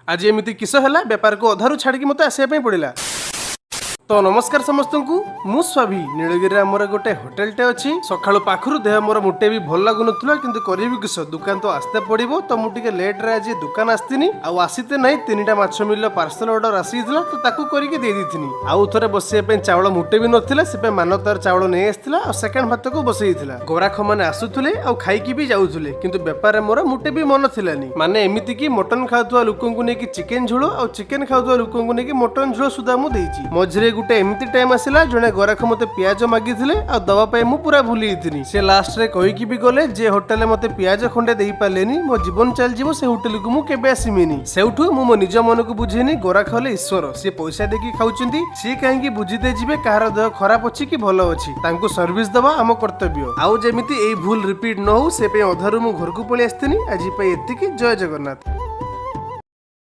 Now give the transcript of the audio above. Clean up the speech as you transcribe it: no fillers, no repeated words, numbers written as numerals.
आज एमती किस है बेपार को अधारू छाड़ी मत आसपा पड़ा। तो नमस्कार समस्त को मु स्वाभी नीलगिरी आमर गोटे होटेलटे अच्छी सकाळु पाखरु देह मोर मुटे भी भल लगुन कि करी किस दुकान तो आसते पड़ो तो मुझे लेट रे आज दुकान आसतीनी आसते ना 3टा माछ मिल पार्सल ऑर्डर आसी तो ताकू करके दे दी आउ थे बसवाई चाउल मुटे भी नाला से मानतार चाउल नहीं आसला और सेकेंड भात को बसई गोराख मैंने आसुले और खाई भी जाऊे किंतु बेपार मोर मुटे भी मन थिलानी माने एमती की मटन खाऊा लोक नहीं चिकेन झोल और चिकेन खाऊा लोक नहीं मटन झोल सुधा मुझे मझे गोटे एमती टाइम आसला जड़े गोराख मत पियाज मागी आ दवाई मु पूरा भूली से लास्ट रे कहीकि भी गले जे होटेल मत पियाज खंडे दे पारे मो जीवन चल जीव से होटेल को मुझे आसमिनी सेठू मो निज मन को बुझेनी गोराख हेले ईश्वर सी पैसा देकी खाऊंती सी कहीं बुझीदे जी कହାର देह खराब अच्छी कि भल अच्छी सर्विस दवा आम कर्तव्य आउ जमी भूल रिपीट न हो से अधारू मु घर को पलि आसतीनी आज एतिकी। जय जगन्नाथ।